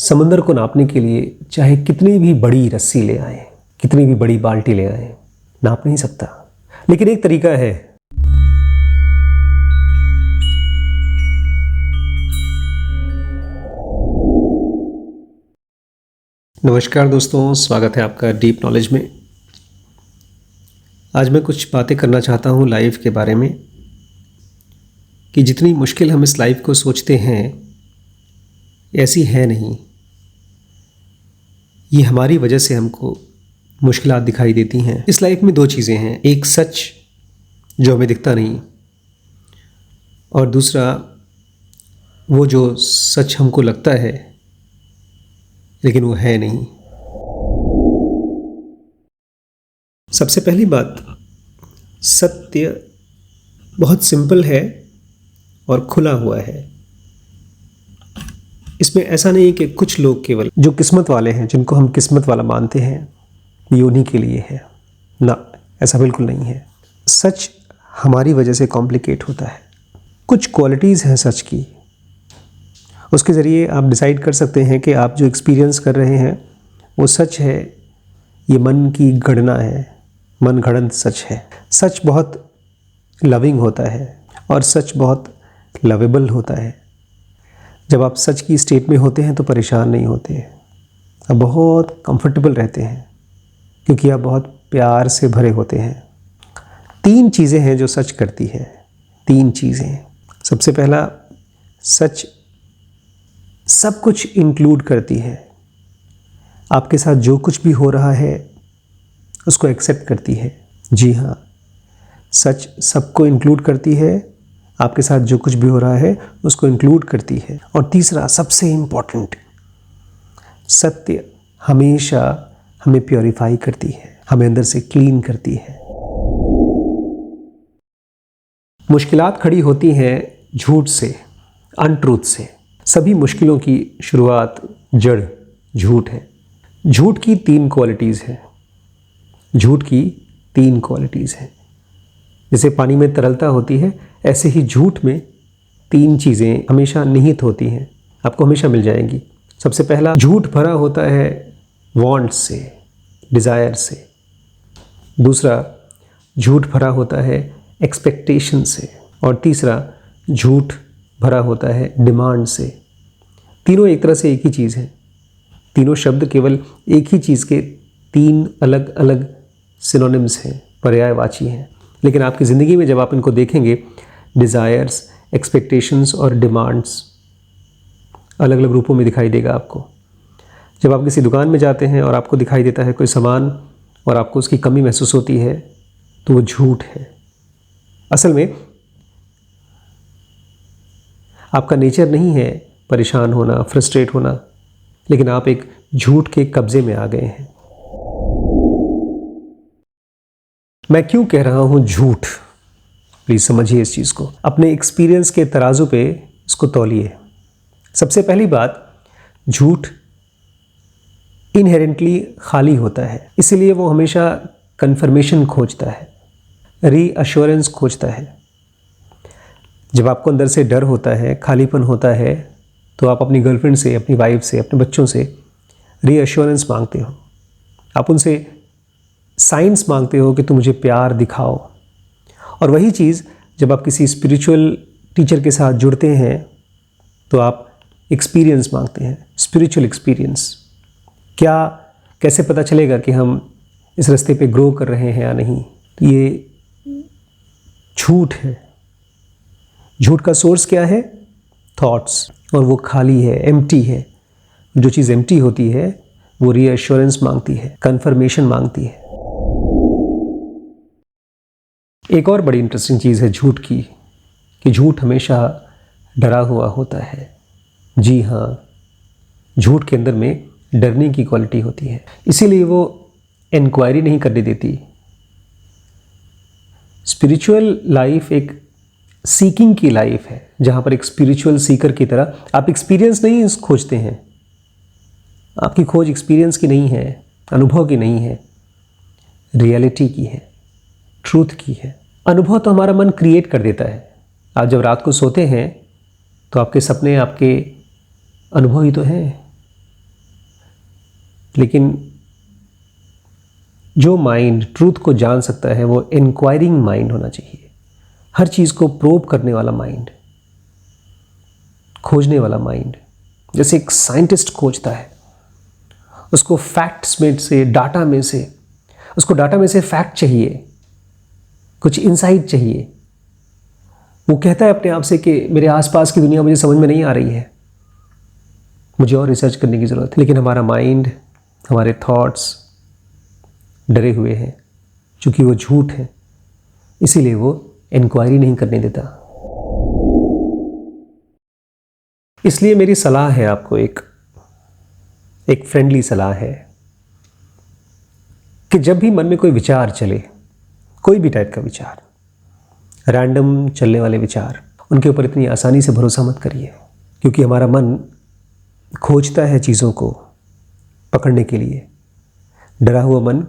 समंदर को नापने के लिए चाहे कितनी भी बड़ी रस्सी ले आए, कितनी भी बड़ी बाल्टी ले आए, नाप नहीं सकता। लेकिन एक तरीका है। नमस्कार दोस्तों, स्वागत है आपका डीप नॉलेज में। आज मैं कुछ बातें करना चाहता हूँ लाइफ के बारे में कि जितनी मुश्किल हम इस लाइफ को सोचते हैं ऐसी है नहीं। ये हमारी वजह से हमको मुश्किलात दिखाई देती हैं। इस लाइफ में दो चीज़ें हैं, एक सच जो हमें दिखता नहीं, और दूसरा वो जो सच हमको लगता है लेकिन वो है नहीं। सबसे पहली बात, सत्य बहुत सिंपल है और खुला हुआ है। इसमें ऐसा नहीं है कि कुछ लोग केवल जो किस्मत वाले हैं, जिनको हम किस्मत वाला मानते हैं, ये उन्हीं के लिए है ना, ऐसा बिल्कुल नहीं है। सच हमारी वजह से कॉम्प्लिकेट होता है। कुछ क्वालिटीज़ हैं सच की, उसके ज़रिए आप डिसाइड कर सकते हैं कि आप जो एक्सपीरियंस कर रहे हैं वो सच है, ये मन की गणना है, मन गढ़ंत सच है। सच बहुत लविंग होता है और सच बहुत लवेबल होता है। जब आप सच की स्टेट में होते हैं तो परेशान नहीं होते, आप बहुत कंफर्टेबल रहते हैं क्योंकि आप बहुत प्यार से भरे होते हैं। तीन चीज़ें हैं जो सच करती है, तीन चीज़ें। सबसे पहला, सच सब कुछ इंक्लूड करती है। आपके साथ जो कुछ भी हो रहा है उसको एक्सेप्ट करती है। जी हाँ, सच सबको इंक्लूड करती है। आपके साथ जो कुछ भी हो रहा है उसको इंक्लूड करती है। और तीसरा, सबसे इम्पॉर्टेंट, सत्य हमेशा हमें प्योरीफाई करती है, हमें अंदर से क्लीन करती है। मुश्किलात खड़ी होती हैं झूठ से, अनट्रूथ से। सभी मुश्किलों की शुरुआत, जड़ झूठ है। झूठ की तीन क्वालिटीज़ हैं। झूठ की तीन क्वालिटीज़ हैं। जैसे पानी में तरलता होती है, ऐसे ही झूठ में तीन चीज़ें हमेशा निहित होती हैं, आपको हमेशा मिल जाएंगी। सबसे पहला, झूठ भरा होता है वांट से, डिज़ायर से। दूसरा, झूठ भरा होता है एक्सपेक्टेशन से। और तीसरा, झूठ भरा होता है डिमांड से। तीनों एक तरह से एक ही चीज़ है। तीनों शब्द केवल एक ही चीज़ के तीन अलग अलग सिनोनिम्स हैं, पर्यायवाची हैं। लेकिन आपकी ज़िंदगी में जब आप इनको देखेंगे, डिज़ायर्स, एक्सपेक्टेशंस और डिमांड्स अलग अलग रूपों में दिखाई देगा आपको। जब आप किसी दुकान में जाते हैं और आपको दिखाई देता है कोई सामान और आपको उसकी कमी महसूस होती है, तो वो झूठ है। असल में आपका नेचर नहीं है परेशान होना, फ्रस्ट्रेट होना, लेकिन आप एक झूठ के कब्जे में आ गए हैं। मैं क्यों कह रहा हूं झूठ, प्लीज़ समझिए इस चीज़ को। अपने एक्सपीरियंस के तराजू पे इसको तौलिए। सबसे पहली बात, झूठ इनहेरेंटली खाली होता है, इसीलिए वो हमेशा कन्फर्मेशन खोजता है, रीअश्योरेंस खोजता है। जब आपको अंदर से डर होता है, खालीपन होता है, तो आप अपनी गर्लफ्रेंड से, अपनी वाइफ से, अपने बच्चों से रीअश्योरेंस मांगते हो। आप उनसे साइंस मांगते हो कि तुम मुझे प्यार दिखाओ। और वही चीज़ जब आप किसी स्पिरिचुअल टीचर के साथ जुड़ते हैं तो आप एक्सपीरियंस मांगते हैं, स्पिरिचुअल एक्सपीरियंस। क्या, कैसे पता चलेगा कि हम इस रास्ते पे ग्रो कर रहे हैं या नहीं? तो ये झूठ है। झूठ का सोर्स क्या है? थॉट्स। और वो खाली है, एम्प्टी है। जो चीज़ एम्प्टी होती है वो रीअश्योरेंस मांगती है, कन्फर्मेशन मांगती है। एक और बड़ी इंटरेस्टिंग चीज़ है झूठ की, कि झूठ हमेशा डरा हुआ होता है। जी हाँ, झूठ के अंदर में डरने की क्वालिटी होती है, इसीलिए वो इंक्वायरी नहीं करने देती। स्पिरिचुअल लाइफ एक सीकिंग की लाइफ है, जहाँ पर एक स्पिरिचुअल सीकर की तरह आप एक्सपीरियंस नहीं खोजते हैं। आपकी खोज एक्सपीरियंस की नहीं है, अनुभव की नहीं है, रियलिटी की है, ट्रूथ की है। अनुभव तो हमारा मन क्रिएट कर देता है। आप जब रात को सोते हैं तो आपके सपने आपके अनुभव ही तो हैं। लेकिन जो माइंड ट्रूथ को जान सकता है वो इंक्वायरिंग माइंड होना चाहिए, हर चीज़ को प्रोब करने वाला माइंड, खोजने वाला माइंड। जैसे एक साइंटिस्ट खोजता है, उसको फैक्ट्स में से, डाटा में से, उसको डाटा में से फैक्ट चाहिए, कुछ इंसाइट चाहिए। वो कहता है अपने आप से कि मेरे आसपास की दुनिया मुझे समझ में नहीं आ रही है, मुझे और रिसर्च करने की ज़रूरत है। लेकिन हमारा माइंड, हमारे थॉट्स डरे हुए हैं, क्योंकि वो झूठ है, इसीलिए वो इंक्वायरी नहीं करने देता। इसलिए मेरी सलाह है आपको, एक फ्रेंडली सलाह है कि जब भी मन में कोई विचार चले, कोई भी टाइप का विचार, रैंडम चलने वाले विचार, उनके ऊपर इतनी आसानी से भरोसा मत करिए, क्योंकि हमारा मन खोजता है चीज़ों को पकड़ने के लिए। डरा हुआ मन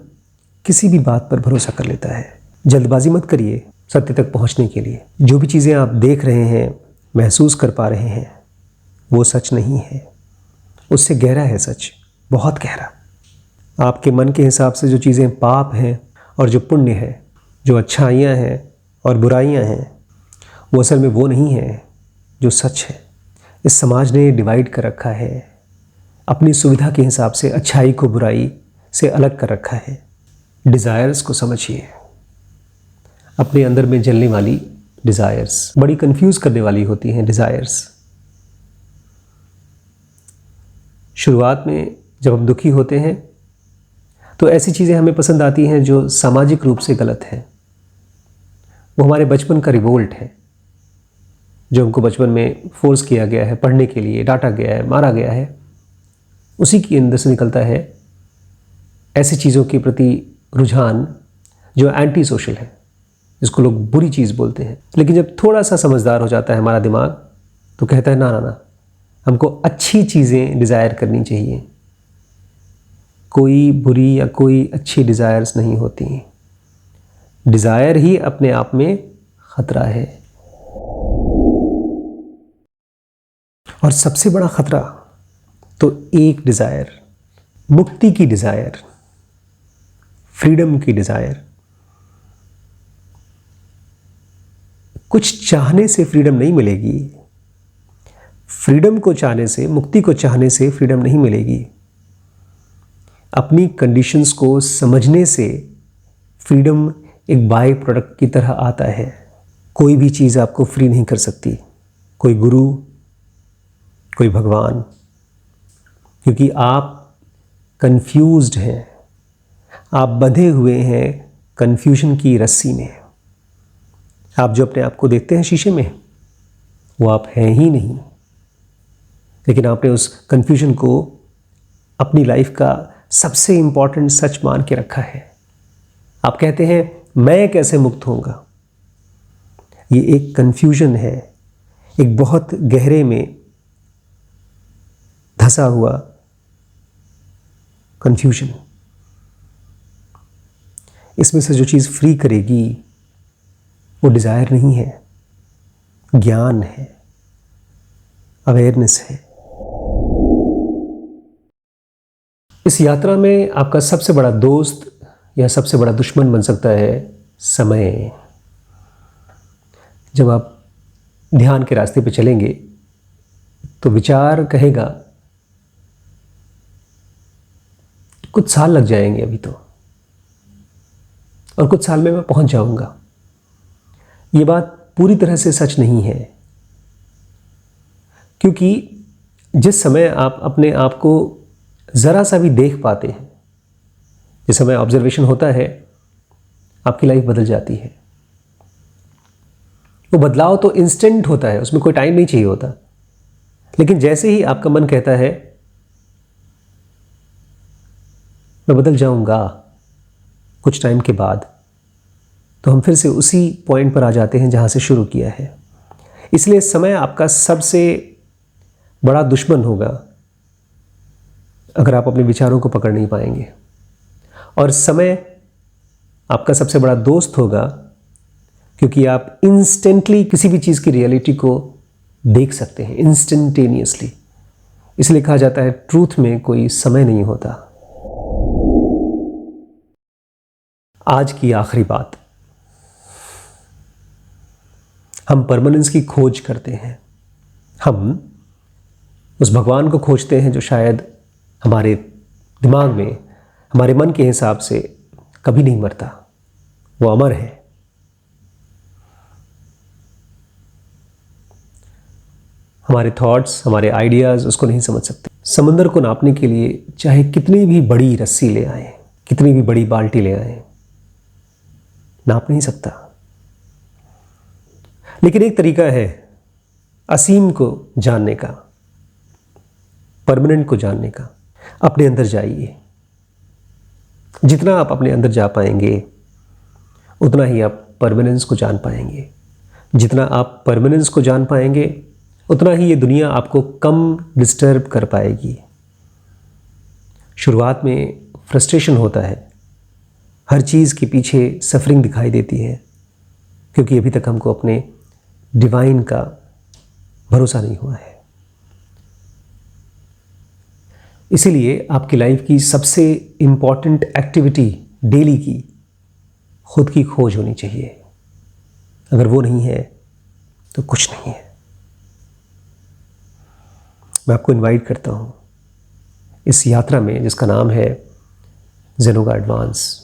किसी भी बात पर भरोसा कर लेता है। जल्दबाजी मत करिए सत्य तक पहुंचने के लिए। जो भी चीज़ें आप देख रहे हैं, महसूस कर पा रहे हैं, वो सच नहीं है, उससे गहरा है सच, बहुत गहरा। आपके मन के हिसाब से जो चीज़ें पाप हैं और जो पुण्य है, जो अच्छाइयाँ हैं और बुराइयाँ हैं, वो असल में वो नहीं है जो सच है। इस समाज ने डिवाइड कर रखा है, अपनी सुविधा के हिसाब से अच्छाई को बुराई से अलग कर रखा है। डिज़ायर्स को समझिए, अपने अंदर में जलने वाली डिज़ायर्स बड़ी कंफ्यूज करने वाली होती हैं। डिज़ायर्स शुरुआत में जब हम दुखी होते हैं तो ऐसी चीज़ें हमें पसंद आती हैं जो सामाजिक रूप से गलत है। वो हमारे बचपन का रिवोल्ट है, जो हमको बचपन में फोर्स किया गया है, पढ़ने के लिए डांटा गया है, मारा गया है। उसी के अंदर से निकलता है ऐसी चीज़ों के प्रति रुझान जो एंटी सोशल है, जिसको लोग बुरी चीज़ बोलते हैं। लेकिन जब थोड़ा सा समझदार हो जाता है हमारा दिमाग, तो कहता है ना ना ना, हमको अच्छी चीज़ें डिज़ायर करनी चाहिए। कोई बुरी या कोई अच्छी डिज़ायर्स नहीं होती। डिज़ायर ही अपने आप में ख़तरा है। और सबसे बड़ा ख़तरा तो एक डिज़ायर, मुक्ति की डिज़ायर, फ्रीडम की डिज़ायर। कुछ चाहने से फ्रीडम नहीं मिलेगी। फ्रीडम को चाहने से, मुक्ति को चाहने से फ्रीडम नहीं मिलेगी। अपनी कंडीशंस को समझने से फ्रीडम एक बाय प्रोडक्ट की तरह आता है। कोई भी चीज़ आपको फ्री नहीं कर सकती, कोई गुरु, कोई भगवान, क्योंकि आप कंफ्यूज्ड हैं, आप बंधे हुए हैं कंफ्यूजन की रस्सी में। आप जो अपने आप को देखते हैं शीशे में, वो आप हैं ही नहीं, लेकिन आपने उस कंफ्यूजन को अपनी लाइफ का सबसे इंपॉर्टेंट सच मान के रखा है। आप कहते हैं मैं कैसे मुक्त होऊंगा। ये एक कंफ्यूजन है, एक बहुत गहरे में धंसा हुआ कंफ्यूजन। इसमें से जो चीज़ फ्री करेगी वो डिज़ायर नहीं है, ज्ञान है, अवेयरनेस है। इस यात्रा में आपका सबसे बड़ा दोस्त या सबसे बड़ा दुश्मन बन सकता है समय। जब आप ध्यान के रास्ते पे चलेंगे तो विचार कहेगा कुछ साल लग जाएंगे अभी तो, और कुछ साल में मैं पहुंच जाऊंगा। ये बात पूरी तरह से सच नहीं है, क्योंकि जिस समय आप अपने आप को ज़रा सा भी देख पाते हैं, जिस समय ऑब्जर्वेशन होता है, आपकी लाइफ बदल जाती है। वो बदलाव तो इंस्टेंट होता है, उसमें कोई टाइम नहीं चाहिए होता। लेकिन जैसे ही आपका मन कहता है मैं बदल जाऊंगा कुछ टाइम के बाद, तो हम फिर से उसी पॉइंट पर आ जाते हैं जहां से शुरू किया है। इसलिए समय आपका सबसे बड़ा दुश्मन होगा अगर आप अपने विचारों को पकड़ नहीं पाएंगे, और समय आपका सबसे बड़ा दोस्त होगा क्योंकि आप इंस्टेंटली किसी भी चीज़ की रियलिटी को देख सकते हैं, इंस्टेंटेनियसली। इसलिए कहा जाता है ट्रूथ में कोई समय नहीं होता। आज की आखिरी बात, हम परमानेंस की खोज करते हैं। हम उस भगवान को खोजते हैं जो शायद हमारे दिमाग में, हमारे मन के हिसाब से कभी नहीं मरता, वो अमर है। हमारे थॉट्स, हमारे आइडियाज़ उसको नहीं समझ सकते। समंदर को नापने के लिए चाहे कितनी भी बड़ी रस्सी ले आए, कितनी भी बड़ी बाल्टी ले आए, नाप नहीं सकता। लेकिन एक तरीका है असीम को जानने का, परमानेंट को जानने का। अपने अंदर जाइए। जितना आप अपने अंदर जा पाएंगे उतना ही आप परमानेंस को जान पाएंगे। जितना आप परमानेंस को जान पाएंगे उतना ही ये दुनिया आपको कम डिस्टर्ब कर पाएगी। शुरुआत में फ्रस्ट्रेशन होता है, हर चीज़ के पीछे सफरिंग दिखाई देती है, क्योंकि अभी तक हमको अपने डिवाइन का भरोसा नहीं हुआ है। इसीलिए आपकी लाइफ की सबसे इम्पॉर्टेंट एक्टिविटी डेली की खुद की खोज होनी चाहिए। अगर वो नहीं है तो कुछ नहीं है। मैं आपको इनवाइट करता हूँ इस यात्रा में जिसका नाम है ज़ेनोगा एडवांस।